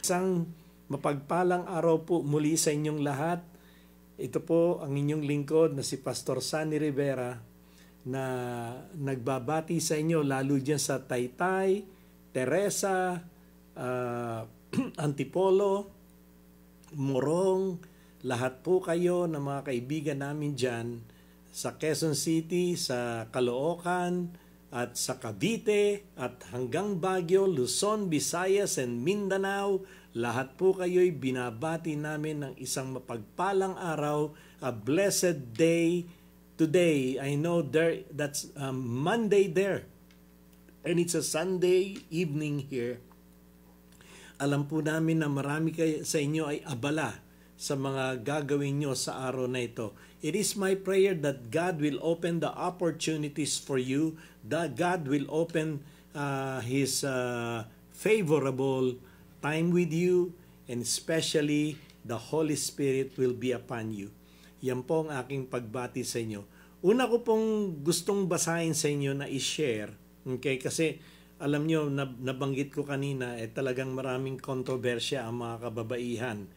Isang mapagpalang araw po muli sa inyong lahat. Ito po ang inyong lingkod na si Pastor Sunny Rivera na nagbabati sa inyo lalo dyan sa Taytay, Teresa, Antipolo, Morong, lahat po kayo na mga kaibigan namin dyan sa Quezon City, sa Caloocan, at sa Cavite, at hanggang Baguio, Luzon, Visayas, and Mindanao. Lahat po kayo'y binabati namin ng isang mapagpalang araw, a blessed day today. I know that's Monday there, and it's a Sunday evening here. Alam po namin na marami kayo sa inyo ay abala sa mga gagawin nyo sa araw na ito. It is my prayer that God will open the opportunities for you, that God will open His favorable time with you, and especially the Holy Spirit will be upon you. Yan po ang aking pagbati sa inyo. Una ko pong gustong basahin sa inyo na i-share, okay? Kasi alam nyo, nabanggit ko kanina, talagang maraming kontrobersya ang mga kababaihan,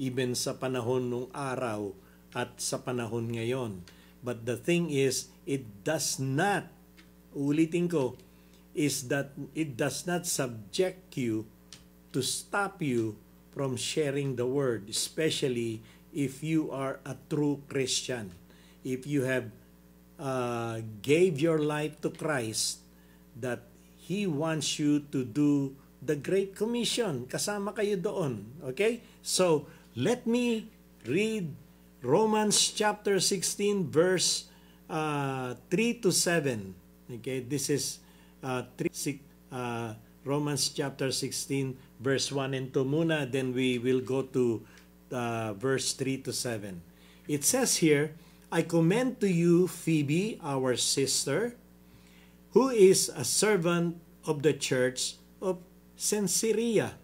even sa panahon nung araw at sa panahon ngayon. But the thing is, it does not, ulitin ko, is that it does not subject you to stop you from sharing the word, especially if you are a true Christian. If you have gave your life to Christ, that He wants you to do the Great Commission. Kasama kayo doon. Okay? So, let me read Romans chapter 16 verse 3 to 7. Okay? This is Romans chapter 16 verse 1 and 2 muna, then we will go to verse 3 to 7. It says here, I commend to you Phoebe, our sister, who is a servant of the church of Cenchrea,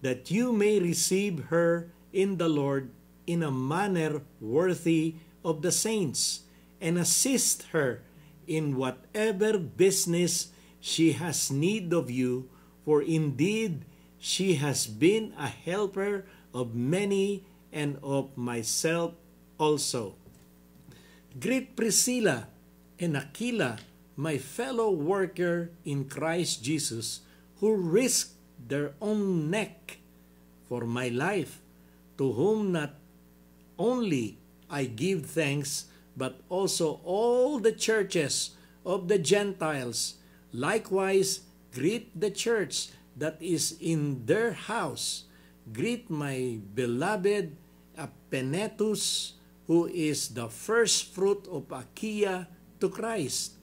that you may receive her in the Lord in a manner worthy of the saints, and assist her in whatever business she has need of you, for indeed she has been a helper of many and of myself also. Greet Priscilla and Aquila, my fellow worker in Christ Jesus, who risked their own neck for my life, to whom not only I give thanks, but also all the churches of the Gentiles. Likewise, greet the church that is in their house. Greet my beloved Epenetus, who is the first fruit of Achaia to Christ.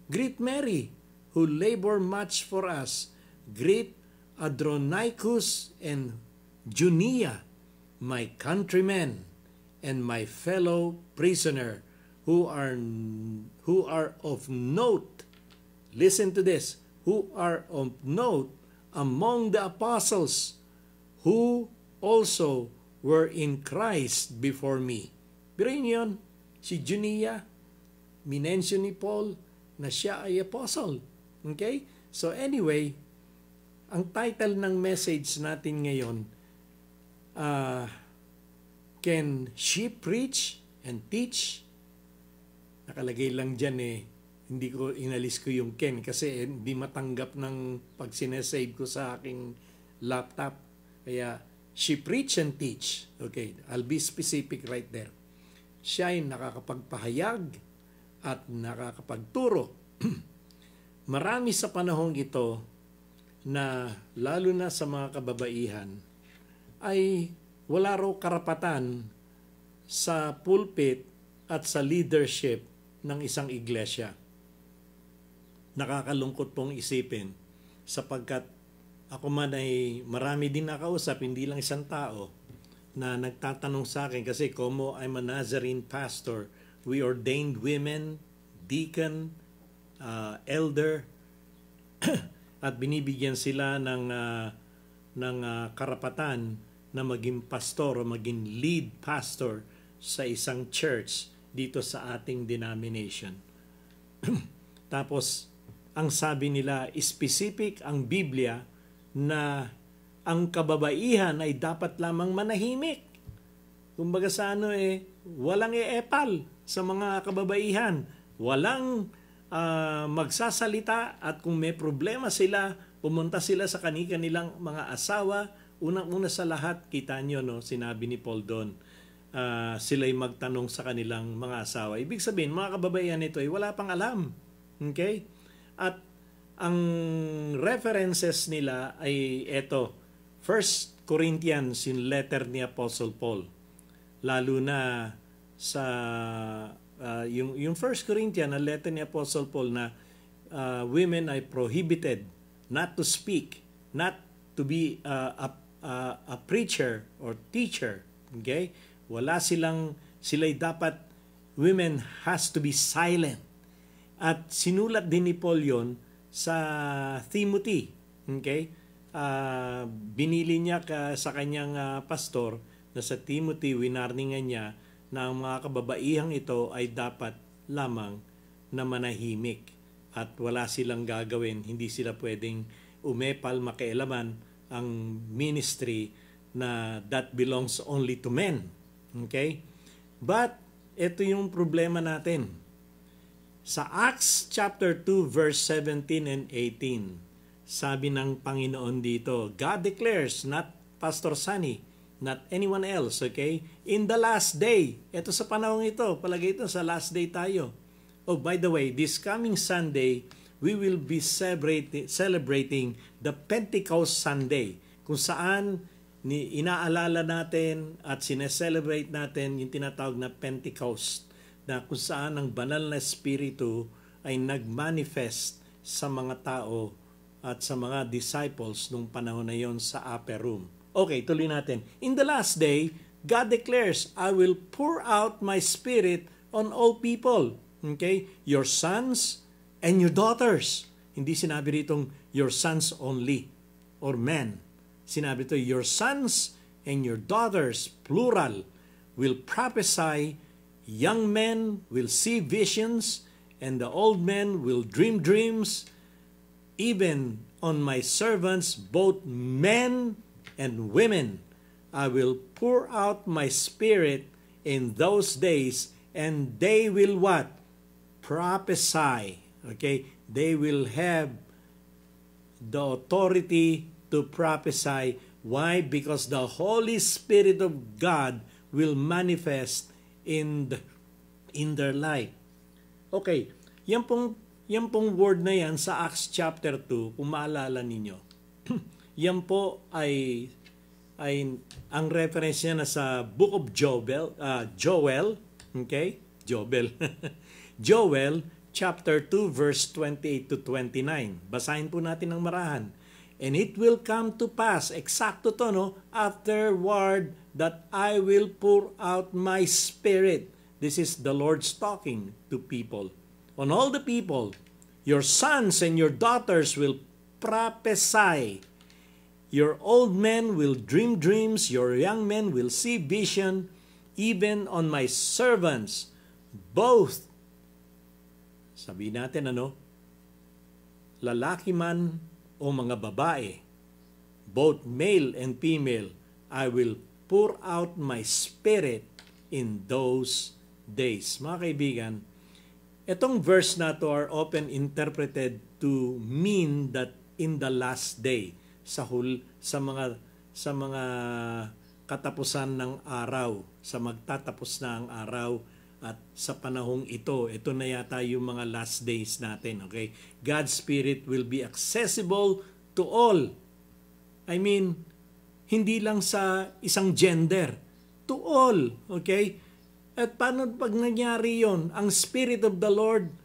Greet Mary, who labor much for us. Greet Adronicus and Junia, my countrymen and my fellow prisoner, who are of note. Listen to this, who are of note among the apostles, who also were in Christ before me. Pero yun, si Junia, minention ni Paul na siya ay apostle. Okay? So anyway, ang title ng message natin ngayon, Can she preach and teach? Nakalagay lang dyan hindi ko inalis ko yung can kasi hindi matanggap ng pag sinesave ko sa aking laptop. Kaya, she preach and teach. Okay, I'll be specific right there. Siya ay nakakapagpahayag at nakakapagturo. Marami sa panahong ito na lalo na sa mga kababaihan ay wala raw karapatan sa pulpit at sa leadership ng isang iglesia. Nakakalungkot pong isipin sapagkat ako man ay marami din nakausap, hindi lang isang tao na nagtatanong sa akin kasi como I'm a Nazarene pastor, we ordained women, deacon, elder, at binibigyan sila ng karapatan na maging pastor o maging lead pastor sa isang church dito sa ating denomination. Tapos, ang sabi nila, specific ang Biblia na ang kababaihan ay dapat lamang manahimik. Kumbaga sa walang epal sa mga kababaihan. Walang magsasalita, at kung may problema sila, pumunta sila sa kanilang mga asawa. Unang-una sa lahat, kita nyo, no, sinabi ni Paul doon, sila'y magtanong sa kanilang mga asawa. Ibig sabihin, mga kababaihan ito ay wala pang alam. Okay? At ang references nila ay eto, 1 Corinthians, yung letter ni Apostle Paul. Lalo na sa yung 1 Corinthians, ang letter ni Apostle Paul na women are prohibited not to speak, not to be a preacher or teacher. Okay? Sila'y dapat, women has to be silent. At sinulat din ni Paul yon sa Timothy. Okay? Binili niya sa kanyang pastor na sa Timothy, winarningan niya na ang mga kababaihang ito ay dapat lamang na manahimik at wala silang gagawin. Hindi sila pwedeng umepal, makialaman ang ministry na that belongs only to men. Okay? But ito yung problema natin. Sa Acts chapter 2 verse 17 and 18, sabi ng Panginoon dito, God declares, not Pastor Sunny, not anyone else, okay? In the last day, ito sa panahon ito, palagay ito sa last day tayo. Oh, by the way, this coming Sunday, we will be celebrating the Pentecost Sunday, kung saan inaalala natin at sineselebrate natin yung tinatawag na Pentecost, na kung saan ang banal na espiritu ay nagmanifest sa mga tao at sa mga disciples nung panahon na yon sa upper room. Okay, tuloy natin. In the last day, God declares, I will pour out my spirit on all people. Okay? Your sons and your daughters. Hindi sinabi ritong your sons only or men. Sinabi ito, your sons and your daughters, plural, will prophesy. Young men will see visions, and the old men will dream dreams. Even on my servants, both men and women, I will pour out my spirit in those days, and they will what? Prophesy. Okay? They will have the authority to prophesy. Why? Because the Holy Spirit of God will manifest in their life. Okay, yan pong word na yan sa Acts chapter 2, kung maalala ninyo. Yan po ay ang reference niya na sa Book of Joel, okay? Joel chapter 2 verse 28 to 29. Basahin po natin ng marahan. And it will come to pass, eksakto to, no? Afterward, that I will pour out my spirit. This is the Lord's talking to people. On all the people, your sons and your daughters will prophesy. Your old men will dream dreams. Your young men will see vision. Even on my servants, both, sabi natin lalaki man o mga babae, both male and female, I will pour out my spirit in those days. Mga kaibigan, itong verse na to are often interpreted to mean that in the last day, sa mga katapusan ng araw, sa magtatapos na ang araw, at sa panahong ito na yata yung mga last days natin, okay? God's Spirit will be accessible to all. I mean, hindi lang sa isang gender, to all, okay? At paano pag nangyari yon? Ang Spirit of the Lord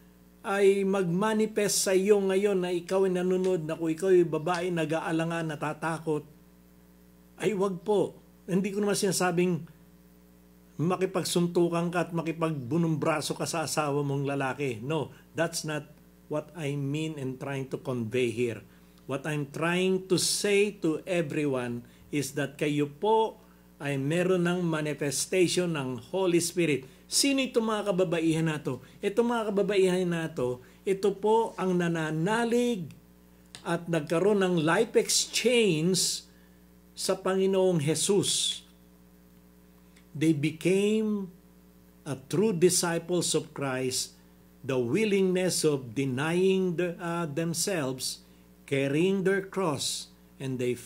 ay magmanifest sa iyo ngayon na ikaw ay nanonood, na kung ikaw ay babae, nag-aalangan, natatakot, ay wag po. Hindi ko naman sinasabing makipagsuntukan ka at makipagbunong braso ka sa asawa mong lalaki. No, that's not what I mean and trying to convey here. What I'm trying to say to everyone is that kayo po ay meron ng manifestation ng Holy Spirit. Sino itong mga kababaihan na to? Itong mga kababaihan na to, ito po ang nananalig at nagkaroon ng life exchange sa Panginoong Jesus. They became a true disciples of Christ, the willingness of denying themselves, carrying their cross, and they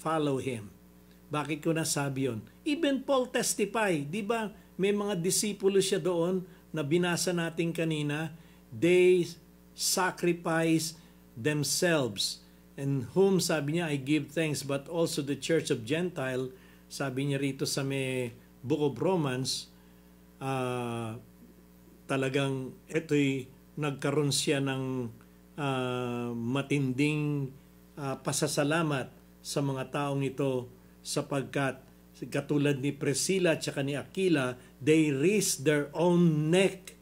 follow Him. Bakit ko nasabi yun? Even Paul testify, di ba? May mga disipulo siya doon na binasa natin kanina. They sacrifice themselves, and whom, sabi niya, I give thanks, but also the church of Gentile, sabi niya rito sa may Book of Romans, talagang ito'y nagkaroon siya ng matinding pasasalamat sa mga taong ito, sapagkat katulad ni Priscilla at ni Aquila, they risked their own neck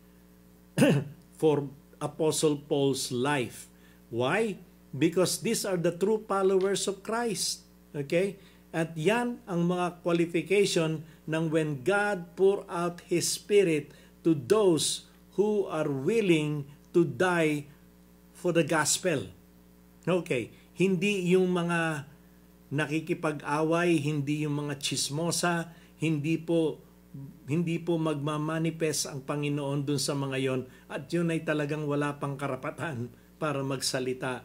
for Apostle Paul's life. Why? Because these are the true followers of Christ. Okay? At yan ang mga qualification ng when God pour out His Spirit to those who are willing to die for the gospel. Okay, hindi yung mga nakikipag-away, hindi yung mga chismosa, hindi po magmamanifest ang Panginoon dun sa mga yon, at yun ay talagang wala pang karapatan para magsalita.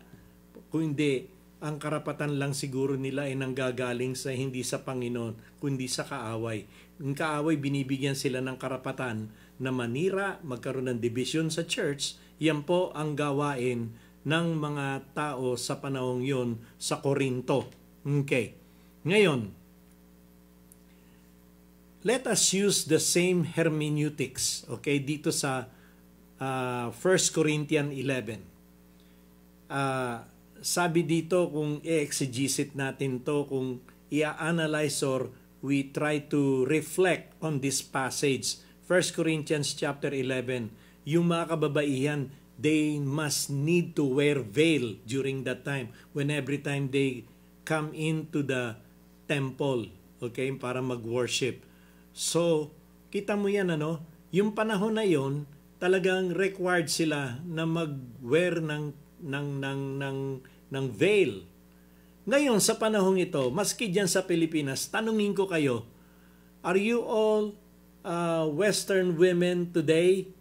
Kung hindi, ang karapatan lang siguro nila ay nanggagaling sa hindi sa Panginoon, kundi sa kaaway. Yung kaaway, binibigyan sila ng karapatan na manira, magkaroon ng division sa church. Yan po ang gawain ng mga tao sa panahong yun sa Korinto. Okay. Ngayon, let us use the same hermeneutics, okay, dito sa 1 Corinthians 11. Sabi dito, kung i-exegesit natin to, kung i-analyze or we try to reflect on this passage, 1 Corinthians chapter 11, yung mga kababaihan, they must need to wear veil during that time, when every time they come into the temple, okay, para mag-worship. So, kita mo yan, ano, yung panahon na yon, talagang required sila na mag-wear ng veil. Ngayon, sa panahong ito, maski dyan sa Pilipinas, tanungin ko kayo, are you all Western women today?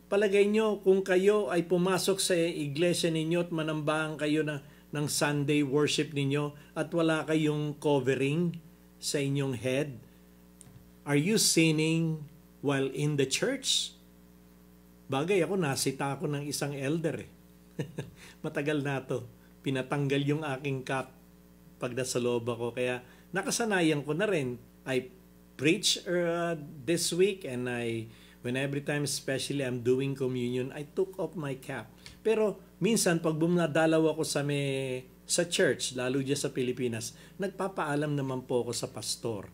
Palagay nyo, kung kayo ay pumasok sa iglesia ninyo at manambahan kayo ng Sunday worship ninyo at wala kayong covering sa inyong head, are you sinning while in the church? Bagay ako, nasita ako ng isang elder. Matagal na to. Pinatanggal yung aking cap pag nasa loob ako. Kaya nakasanayan ko na rin. I preach this week, and when every time, especially I'm doing communion, I took off my cap. Pero minsan pag bumadalaw ako sa church, lalo dyan sa Pilipinas, nagpapaalam naman po ako sa pastor.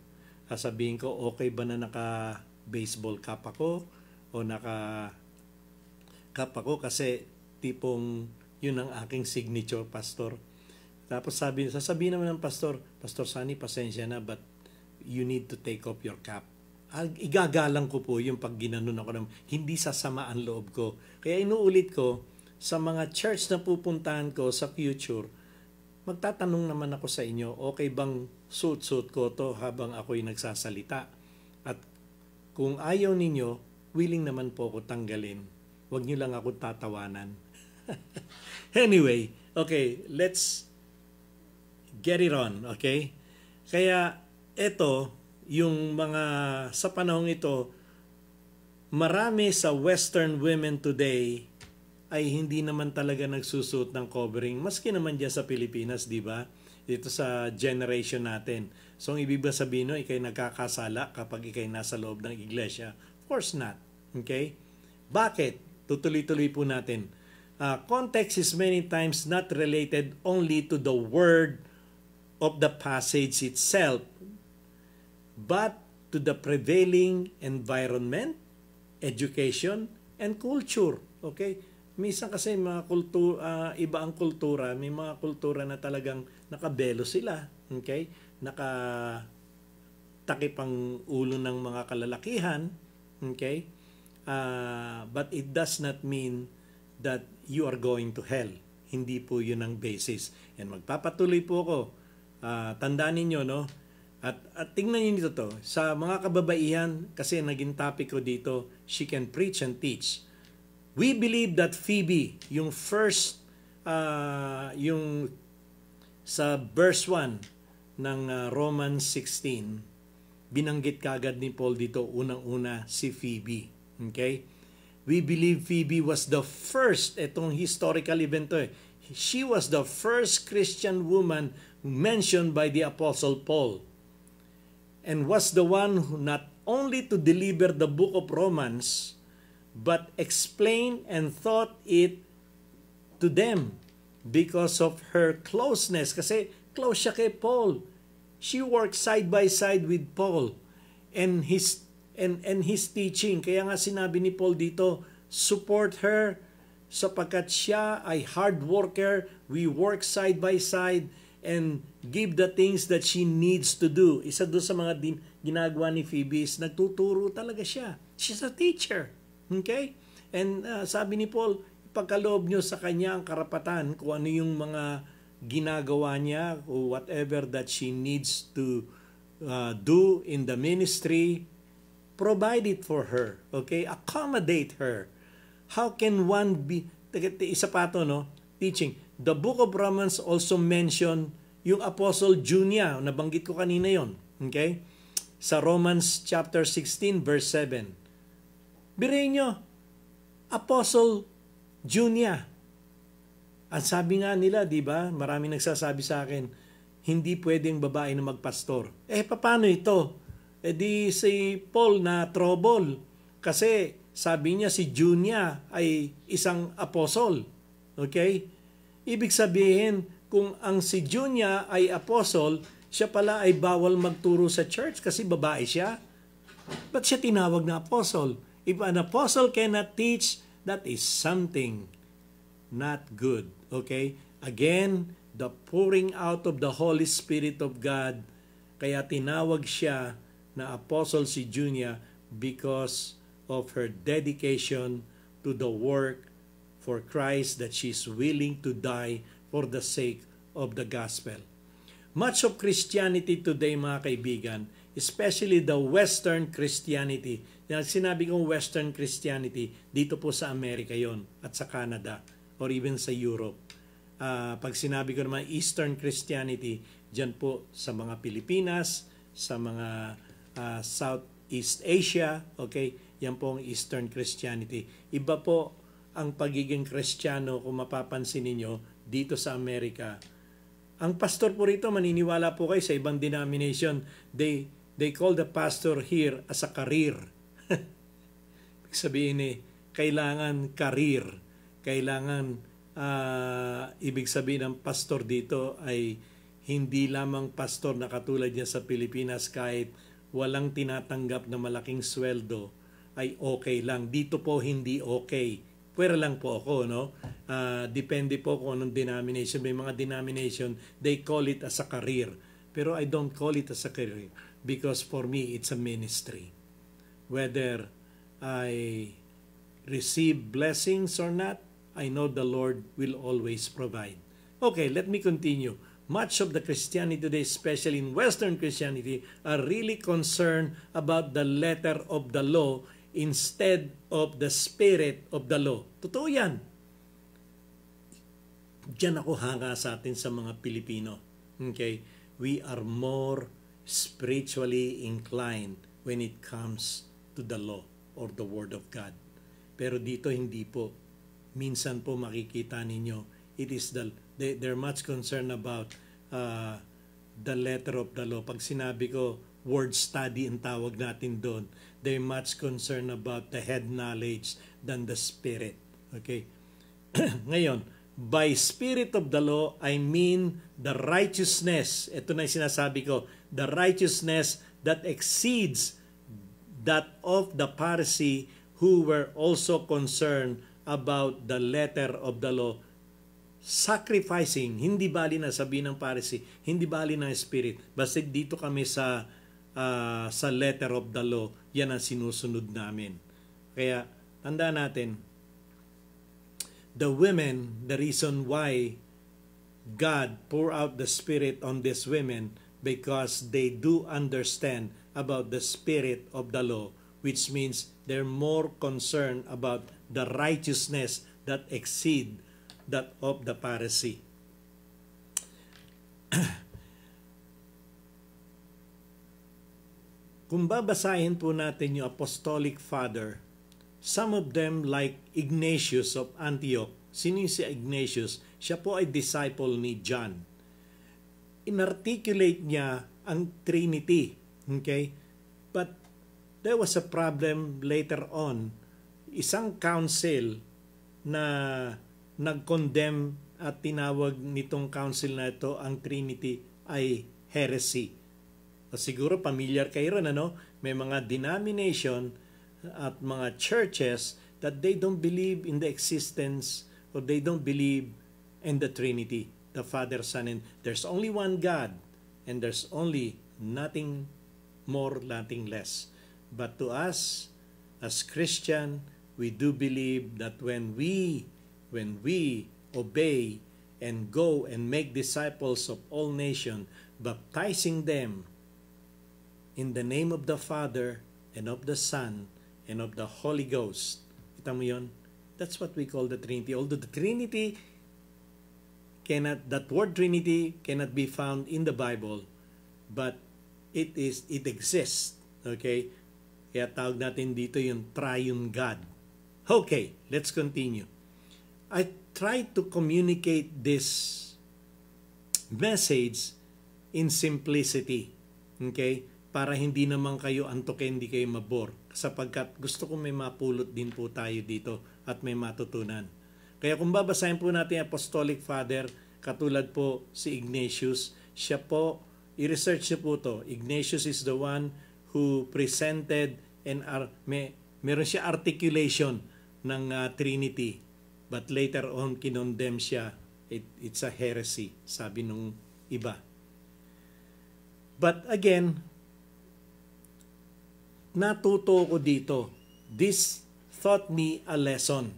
Sasabihin ko, okay ba na naka-baseball cap ako o naka-cap ako, kasi tipong yun ang aking signature, pastor. Tapos sasabihin naman ng pastor, Pastor Sunny, pasensya na, but you need to take off your cap. Igagalang ko po yung pag ginanon ako, hindi sasama ang loob ko. Kaya inuulit ko, sa mga church na pupuntahan ko sa future, magtatanong naman ako sa inyo, okay bang suit ko to habang ako'y nagsasalita? At kung ayaw ninyo, willing naman po ako tanggalin. Huwag nyo lang ako tatawanan. Anyway, okay, let's get it on, okay? Kaya ito, yung mga sa panahong ito, marami sa Western women today ay hindi naman talaga nagsusuot ng covering, maski naman dyan sa Pilipinas, di ba? Dito sa generation natin. So, ang ibig ba sabihin, no, ikay nagkakasala kapag ikay nasa loob ng iglesia? Of course not. Okay? Bakit? Tutuloy-tuloy po natin. Context is many times not related only to the word of the passage itself, but to the prevailing environment, education, and culture. Okay? Minsan kasi mga iba ang kultura, may mga kultura na talagang nakabelo sila. Okay? Nakatakip ang ulo ng mga kalalakihan. Okay? But it does not mean that you are going to hell. Hindi po yun ang basis. And magpapatuloy po ako. Tandaan ninyo, no? At tingnan niyo dito to. Sa mga kababaihan, kasi naging topic ko dito, she can preach and teach. We believe that Phoebe, yung first, yung sa verse 1 ng Romans 16, binanggit kagad ni Paul dito, unang-una si Phoebe. Okay? We believe Phoebe was the first, itong historical event to. She was the first Christian woman mentioned by the Apostle Paul, and was the one who not only to deliver the book of Romans, but explain and taught it to them because of her closeness. Kasi close siya kay Paul. She worked side by side with Paul and his teaching. Kaya nga sinabi ni Paul dito, support her sapagkat siya ay hard worker. We work side by side and give the things that she needs to do. Isa doon sa mga ginagawa ni Phoebe is nagtuturo talaga siya. She's a teacher. Okay? And sabi ni Paul, ipagkaloob nyo sa kanya ang karapatan kung ano yung mga ginagawa niya or whatever that she needs to do in the ministry, provide it for her. Okay? Accommodate her. How can one be, isa pa to, no? Teaching. The book of Romans also mention yung Apostle Junia. Nabanggit ko kanina yon. Okay? Sa Romans chapter 16 verse 7. Birayin nyo, Apostle Junia. Ang sabi nga nila, di ba? Maraming nagsasabi sa akin, hindi pwedeng babae na magpastor. Paano ito? Di si Paul na trouble. Kasi sabi niya si Junia ay isang apostle. Okay? Ibig sabihin, kung ang si Junia ay apostle, siya pala ay bawal magturo sa church kasi babae siya. Ba't siya tinawag na apostle? If an apostle cannot teach, that is something not good. Okay? Again, the pouring out of the Holy Spirit of God, kaya tinawag siya na apostle si Junia because of her dedication to the work for Christ, that she's willing to die for the sake of the gospel. Much of Christianity today, mga kaibigan, especially the Western Christianity, sinabi kong Western Christianity, dito po sa Amerika yon at sa Canada or even sa Europe. Pag sinabi ko naman Eastern Christianity, dyan po sa mga Pilipinas, sa mga Southeast Asia, okay, yan po ang Eastern Christianity. Iba po ang pagiging Kristiyano kung mapapansin ninyo dito sa Amerika. Ang pastor po rito, maniniwala po kayo sa ibang denomination, they call the pastor here as a career. Sabihin kailangan career. Kailangan, ibig sabihin ng pastor dito ay hindi lamang pastor na katulad niya sa Pilipinas kahit walang tinatanggap na malaking sweldo ay okay lang. Dito po hindi okay. Pwera lang po ako, no? Depende po kung anong denomination. May mga denomination, they call it as a career. Pero I don't call it as a career because for me, it's a ministry. Whether I receive blessings or not, I know the Lord will always provide. Okay, let me continue. Much of the Christianity today, especially in Western Christianity, are really concerned about the letter of the law instead of the spirit of the law. Totoo yan. Diyan ako hanga sa atin sa mga Pilipino. Okay? We are more spiritually inclined when it comes to the law or the Word of God. Pero dito hindi po. Minsan po makikita ninyo, it is they're much concerned about the letter of the law. Pag sinabi ko, word study ang tawag natin doon, they're much concerned about the head knowledge than the spirit. Okay? Ngayon, by spirit of the law, I mean the righteousness. Ito na yung sinasabi ko, the righteousness that exceeds that of the Pharisee who were also concerned about the letter of the law. Sacrificing, hindi bali na sabihin ng Pharisee, hindi bali ng spirit. Basta dito kami sa letter of the law, yan ang sinusunod namin. Kaya, tandaan natin, the women, the reason why God pour out the Spirit on these women because they do understand about the spirit of the law, which means they're more concerned about the righteousness that exceed that of the Pharisee. Kung babasahin po natin yung Apostolic Father, some of them like Ignatius of Antioch. Sino si Ignatius? Siya po ay disciple ni John. Inarticulate niya ang Trinity. Okay? But there was a problem later on. Isang council na nag-condemn at tinawag nitong council na ito ang Trinity ay heresy. Siguro familiar kayo rin, ano? May mga denomination at mga churches that they don't believe in the existence or they don't believe in the Trinity, the Father, Son, and there's only one God and there's only nothing more, nothing less. But to us, as Christian, we do believe that when we obey and go and make disciples of all nations, baptizing them in the name of the Father and of the Son and of the Holy Ghost. Kita mo yun? That's what we call the Trinity. Although the Trinity that word Trinity cannot be found in the Bible, but it exists. Okay? Kaya tawag natin dito yung triune God. Okay, let's continue. I try to communicate this message in simplicity. Okay? Para hindi naman kayo antukin, hindi kayo mabore. Sapagkat gusto ko may mapulot din po tayo dito at may matutunan. Kaya kung babasahin po natin Apostolic Father, katulad po si Ignatius, siya po, i-research niyo po to. Ignatius is the one who presented and meron siya articulation ng Trinity. But later on, kinondemn siya. It's a heresy, sabi nung iba. But again, natuto ko dito. This taught me a lesson.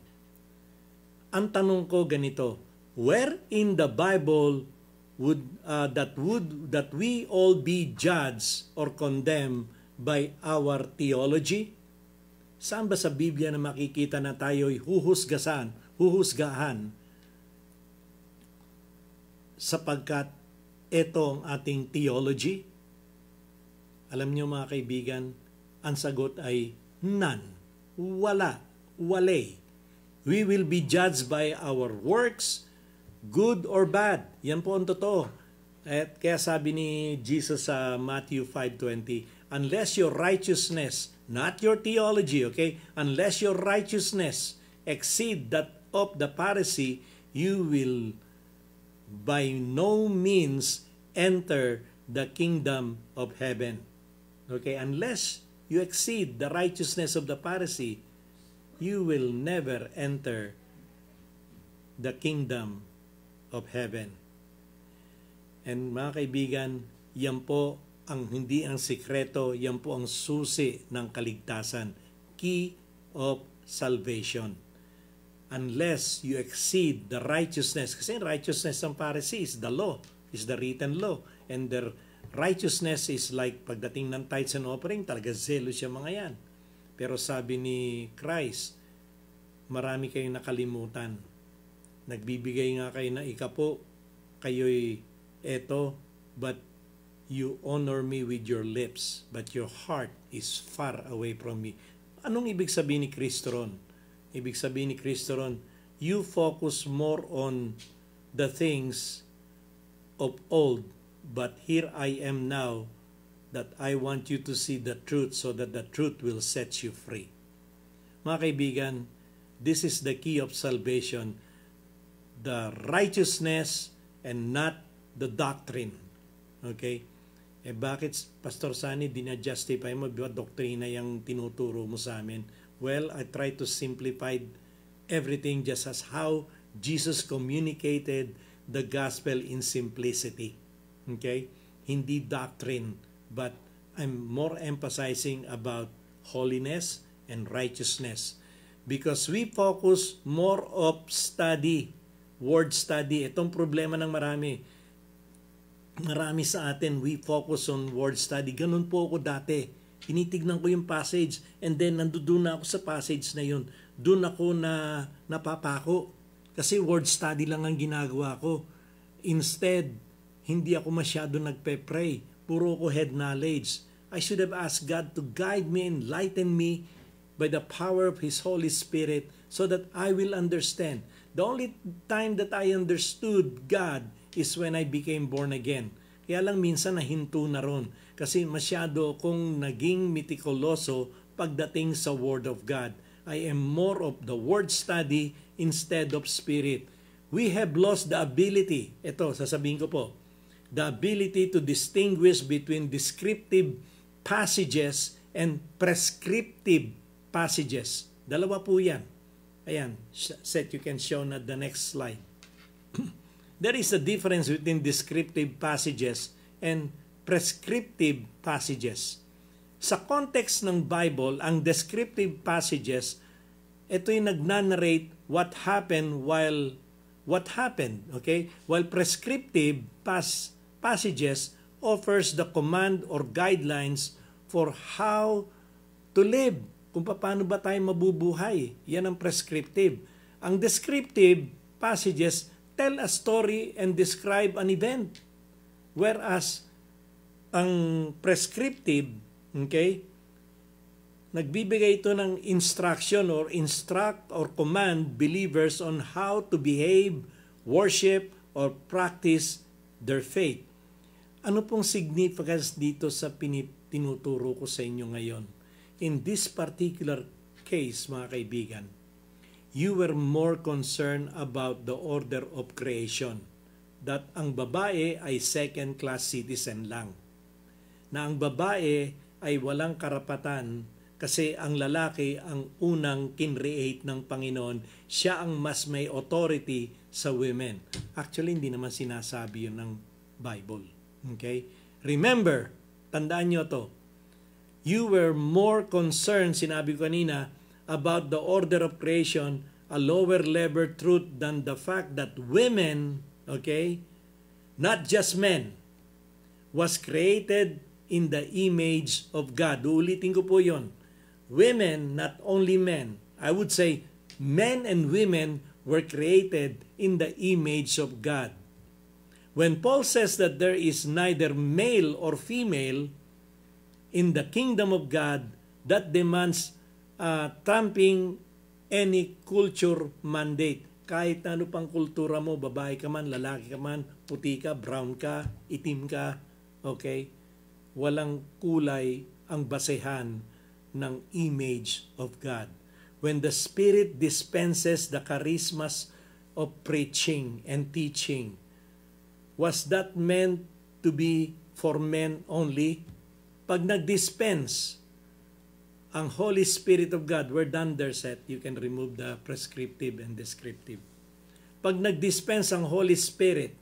Ang tanong ko ganito, where in the Bible that we all be judged or condemned by our theology? Saan ba sa Biblia na makikita na tayo'y huhusgahan sapagkat ito ang ating theology? Alam niyo mga kaibigan, ang sagot ay none. Wale. We will be judged by our works, good or bad. Yan po ang totoo. At kaya sabi ni Jesus sa Matthew 5:20, unless your righteousness, not your theology, okay? Unless your righteousness exceed that of the Pharisee, you will by no means enter the kingdom of heaven. Okay? Unless you exceed the righteousness of the Pharisee, you will never enter the kingdom of heaven. And mga kaibigan, yan po ang hindi ang sikreto, yan po ang susi ng kaligtasan. Key of salvation. Unless you exceed the righteousness, kasi righteousness ng Pharisee is the law, is the written law. And their righteousness is like pagdating ng tithes and offering, talaga zealous siya mga yan. Pero sabi ni Christ, marami kayong nakalimutan. Nagbibigay nga kayo na ikapo, kayo'y eto, but you honor me with your lips, but your heart is far away from me. Anong ibig sabihin ni Kristo ron? Ibig sabihin ni Kristo ron, you focus more on the things of old, but here I am now, that I want you to see the truth so that the truth will set you free. Mga kaibigan, this is the key of salvation. The righteousness and not the doctrine. Okay? Bakit, Pastor Sunny, dinajustify mo? Ba doktrina yung tinuturo mo sa amin? Well, I try to simplify everything just as how Jesus communicated the gospel in simplicity. Okay? Hindi doctrine, but I'm more emphasizing about holiness and righteousness. Because we focus more of study word study. Itong problema ng marami. Marami sa atin, we focus on word study. Ganun po ako dati. Tinitignan ko yung passage and then nandoon na ako sa passage na yun. Doon ako na napapako. Kasi word study lang ang ginagawa ko. Instead, hindi ako masyado nagpe-pray. Puro ko head knowledge. I should have asked God to guide me, enlighten me by the power of His Holy Spirit so that I will understand. The only time that I understood God is when I became born again. Kaya lang minsan nahinto na ron. Kasi masyado kong naging mitikuloso pagdating sa Word of God. I am more of the Word study instead of Spirit. We have lost the ability, ito sasabihin ko po, the ability to distinguish between descriptive passages and prescriptive passages. Dalawa po yan. Ayan, Seth, you can show na the next slide. There is a difference between descriptive passages and prescriptive passages. Sa context ng Bible, ang descriptive passages, ito'y nagnanarrate what happened, okay? While prescriptive passages offers the command or guidelines for how to live. Kung paano ba tayo mabubuhay. Yan ang prescriptive. Ang descriptive passages tell a story and describe an event. Whereas, ang prescriptive, okay, nagbibigay ito ng instruction or instruct or command believers on how to behave, worship, or practice their faith. Ano pong significance dito sa tinuturo ko sa inyo ngayon? In this particular case, mga kaibigan, you were more concerned about the order of creation, that ang babae ay second-class citizen lang, na ang babae ay walang karapatan kasi ang lalaki ang unang kinreate ng Panginoon, siya ang mas may authority sa women. Actually, hindi naman sinasabi yun ng Bible. Okay? Remember, tandaan nyo to, you were more concerned, sinabi ko kanina, about the order of creation, a lower level truth than the fact that women, okay, not just men, was created in the image of God. Uulitin ko po yon. Women, not only men. I would say men and women were created in the image of God. When Paul says that there is neither male or female in the kingdom of God, that demands trumping any culture mandate. Kahit ano pang kultura mo, babae ka man, lalaki ka man, puti ka, brown ka, itim ka, okay? Walang kulay ang basehan ng image of God. When the Spirit dispenses the charismas of preaching and teaching, was that meant to be for men only? Pag nag-dispense ang Holy Spirit of God, we're done there, Seth. You can remove the prescriptive and descriptive. Pag nag-dispense ang Holy Spirit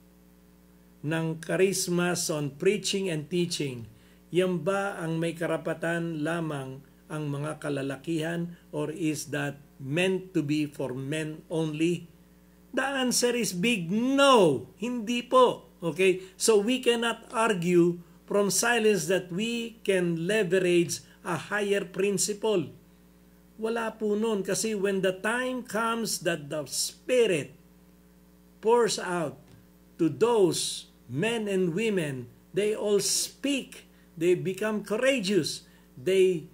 ng charismas on preaching and teaching, yan ba ang may karapatan lamang ang mga kalalakihan, or is that meant to be for men only? The answer is big no. Hindi po. Okay? So we cannot argue from silence that we can leverage a higher principle. Wala po nun. Kasi when the time comes that the Spirit pours out to those men and women, they all speak. They become courageous. They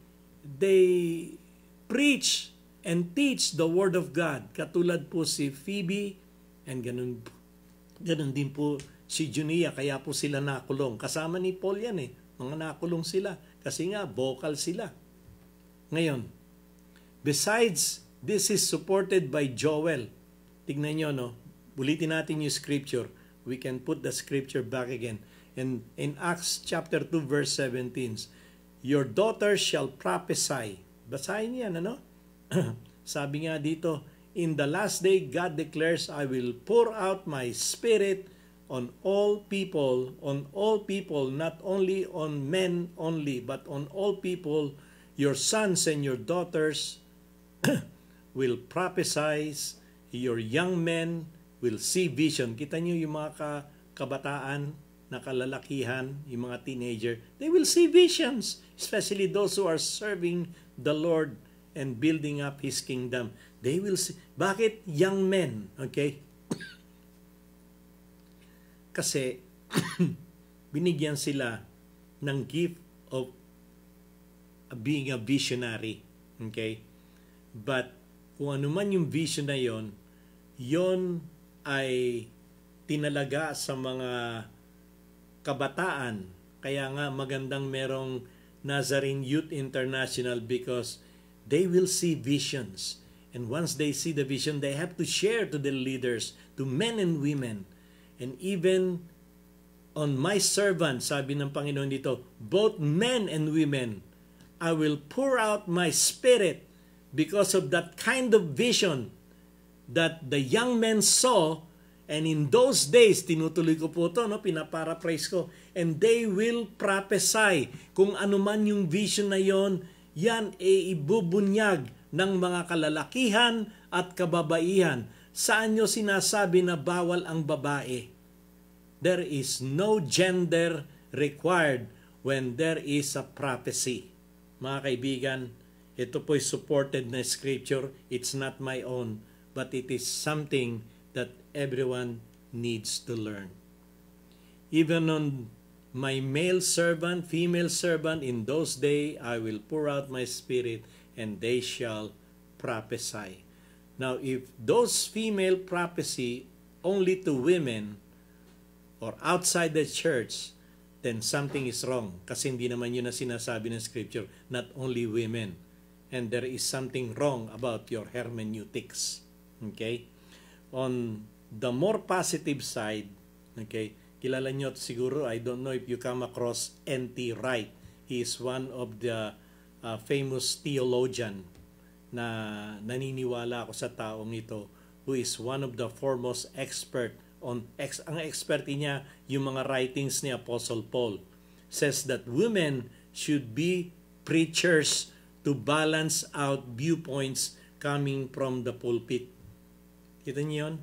preach and teach the Word of God. Katulad po si Phoebe, and ganun din po si Junia, kaya po sila nakulong. Kasama ni Paul yan mga nakulong sila. Kasi nga, vocal sila. Ngayon, besides, this is supported by Joel. Tignan nyo, no? Ulitin natin yung scripture. We can put the scripture back again. In Acts chapter 2, verse 17, your daughter shall prophesy. Basahin yan, ano? Sabi nga dito, in the last day, God declares, I will pour out my spirit on all people, not only on men only, but on all people. Your sons and your daughters will prophesy, your young men will see vision. Kita nyo yung mga kabataan na kalalakihan, yung mga teenager, they will see visions, especially those who are serving the Lord and building up His kingdom. They will see. Bakit young men? Okay? Kasi binigyan sila ng gift of being a visionary. Okay? But kung ano man yung vision na yon ay tinalaga sa mga kabataan. Kaya nga magandang merong Nazarene Youth International because they will see visions. And once they see the vision, they have to share to the leaders, to men and women. And even on my servant, sabi ng Panginoon dito, both men and women, I will pour out my spirit because of that kind of vision that the young men saw. And in those days, tinutuloy ko po ito, pinaparaphrase ko, and they will prophesy. Kung ano man yung vision na yon, yan ibubunyag ng mga kalalakihan at kababaihan. Saan nyo sinasabi na bawal ang babae? There is no gender required when there is a prophecy. Mga kaibigan, ito po'y supported na scripture. It's not my own, but it is something that everyone needs to learn. Even on my male servant, female servant, in those days I will pour out my spirit and they shall prophesy. Now, if those female prophecy only to women or outside the church, then something is wrong. Kasi hindi naman yun na sinasabi ng scripture, not only women. And there is something wrong about your hermeneutics. Okay? On the more positive side, okay, kilala nyo siguro, I don't know if you come across N.T. Wright. He is one of the famous theologian na naniniwala ako sa taong ito, who is one of the foremost expert on, ang expert niya, yung mga writings ni Apostle Paul, says that women should be preachers to balance out viewpoints coming from the pulpit. Kita niyo yun?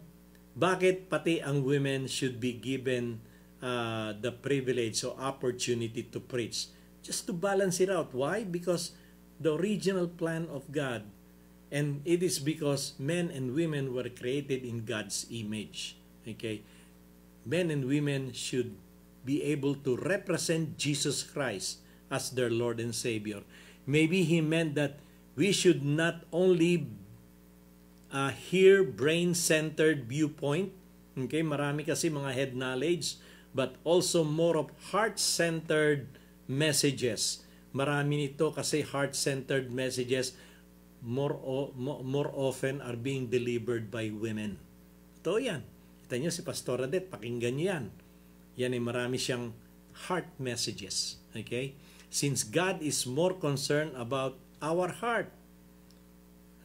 Bakit pati ang women should be given the privilege or opportunity to preach? Just to balance it out. Why? Because the original plan of God, and it is because men and women were created in God's image. Okay? Men and women should be able to represent Jesus Christ as their Lord and Savior. Maybe He meant that we should not only hear brain-centered viewpoint. Okay, marami kasi mga head knowledge, but also more of heart-centered messages. Marami nito kasi heart-centered messages more often are being delivered by women. Ito yan. Kita nyo si Pastor Adet, pakinggan nyo yan. Yan ay marami siyang heart messages. Okay? Since God is more concerned about our heart,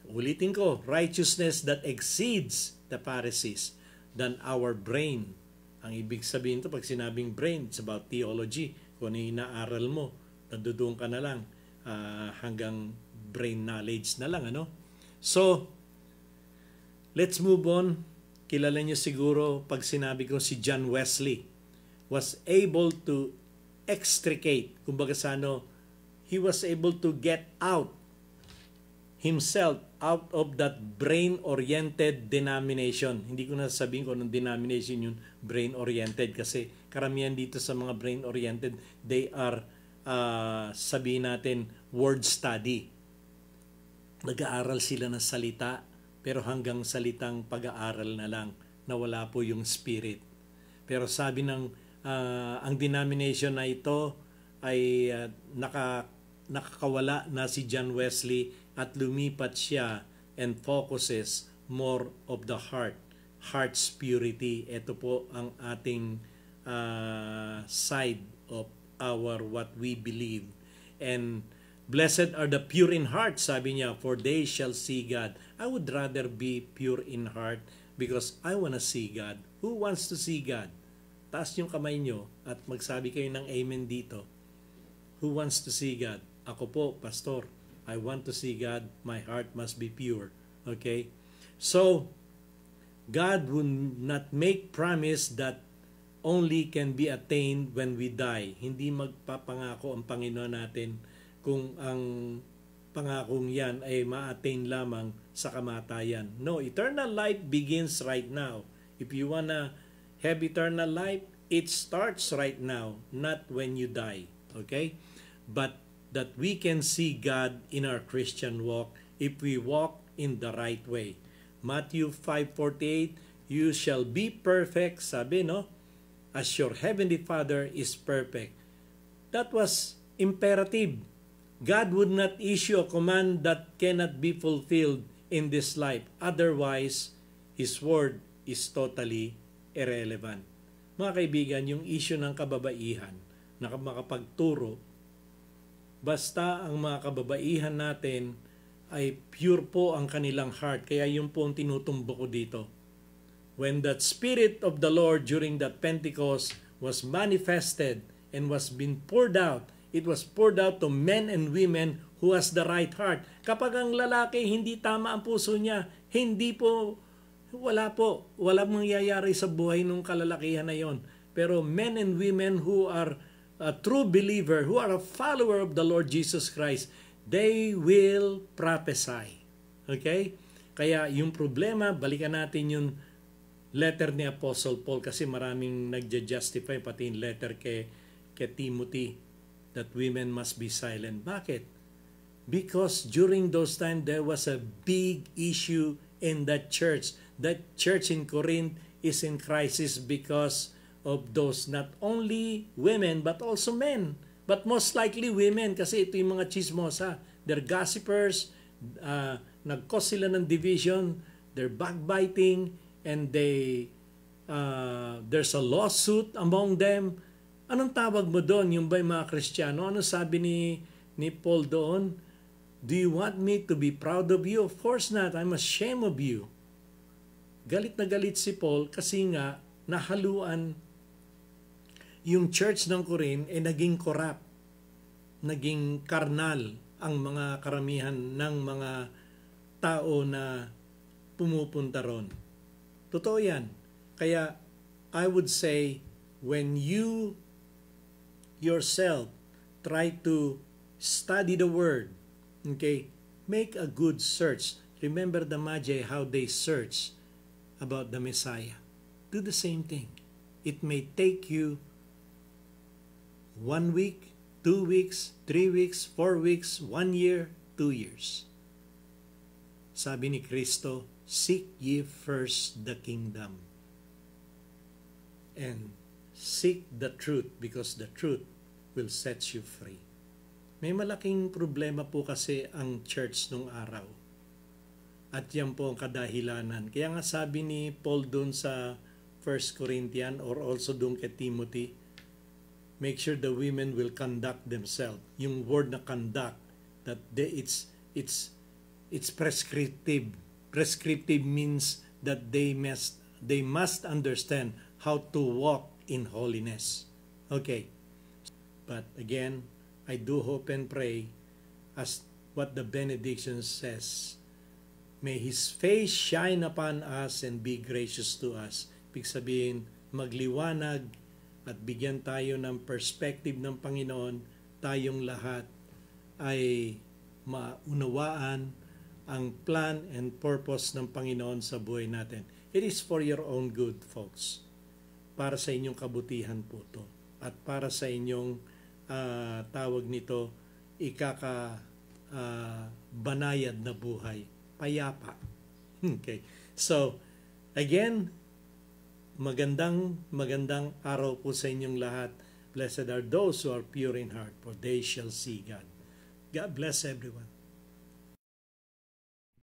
ulitin ko, righteousness that exceeds the Pharisees than our brain. Ang ibig sabihin to, pag sinabing brain, it's about theology. Kung ano yung inaaral mo, nandoon ka na lang hanggang brain knowledge na lang. Ano? So, let's move on. Kilala niyo siguro pag sinabi ko si John Wesley was able to extricate, kumbaga sa ano, he was able to get out himself out of that brain-oriented denomination. Hindi ko na sabihin kung anong denomination yung brain-oriented kasi karamihan dito sa mga brain-oriented, they are, sabihin natin, word study. Nag-aaral sila ng salita, pero hanggang salitang pag-aaral na lang, na wala po yung spirit. Pero sabi ng, ang denomination na ito ay nakakawala na si John Wesley at lumipat siya and focuses more of the heart's purity. Ito po ang ating side of our what we believe. And blessed are the pure in heart, sabi niya, for they shall see God. I would rather be pure in heart because I want to see God. Who wants to see God? Taas yung kamay nyo at magsabi kayo ng amen dito. Who wants to see God? Ako po, pastor. I want to see God. My heart must be pure. Okay? So, God would not make promise that only can be attained when we die. Hindi magpapangako ang Panginoon natin kung ang pangakong yan ay ma-attain lamang sa kamatayan. No, eternal life begins right now. If you wanna have eternal life, it starts right now, not when you die. Okay? But that we can see God in our Christian walk if we walk in the right way. Matthew 5:48, you shall be perfect, sabi, no? As your heavenly Father is perfect. That was imperative. God would not issue a command that cannot be fulfilled in this life. Otherwise, His word is totally irrelevant. Mga kaibigan, yung issue ng kababaihan na makapagturo, basta ang mga kababaihan natin ay pure po ang kanilang heart. Kaya yun po ang tinutumbok ko dito. When that Spirit of the Lord during that Pentecost was manifested and was being poured out, it was poured out to men and women who has the right heart. Kapag ang lalaki hindi tama ang puso niya, walang mangyayari sa buhay ng kalalakihan na yon. Pero men and women who are a true believer, who are a follower of the Lord Jesus Christ, they will prophesy. Okay? Kaya yung problema, balikan natin yung letter ni Apostle Paul kasi maraming nagja-justify pati yung letter kay Timothy that women must be silent. Bakit? Because during those times there was a big issue in that church. That church in Corinth is in crisis because of those not only women but also men. But most likely women kasi ito yung mga chismosa. They're gossipers, nag-cause sila ng division, they're backbiting, and there's a lawsuit among them. Anong tawag mo doon? Yung ba yung mga Kristiyano? Ano sabi ni Paul doon? Do you want me to be proud of you? Of course not. I'm ashamed of you. Galit na galit si Paul kasi nga nahaluan yung church ng Corinth ay naging corrupt, naging karnal ang mga karamihan ng mga tao na pumupunta ron. Totoo yan. Kaya I would say when you yourself try to study the Word, okay, make a good search. Remember the Magi, how they search about the Messiah. Do the same thing. It may take you 1 week, 2 weeks, 3 weeks, 4 weeks, 1 year, 2 years. Sabi ni Kristo, seek ye first the kingdom and seek the truth because the truth will set you free. May malaking problema po kasi ang church nung araw. At yan po ang kadahilanan. Kaya nga sabi ni Paul dun sa 1 Corinthians or also dun kay Timothy, make sure the women will conduct themselves. Yung word na conduct, that it's prescriptive. Prescriptive means that they must understand how to walk in holiness. Okay. But again, I do hope and pray as what the benediction says. May His face shine upon us and be gracious to us. Ibig sabihin, magliwanag at bigyan tayo ng perspective ng Panginoon, tayong lahat ay maunawaan ang plan and purpose ng Panginoon sa buhay natin. It is for your own good, folks. Para sa inyong kabutihan po to. At para sa inyong tawag nito, banayad na buhay. Payapa. Okay. So, again, magandang araw po sa inyong lahat. Blessed are those who are pure in heart, for they shall see God. God bless everyone.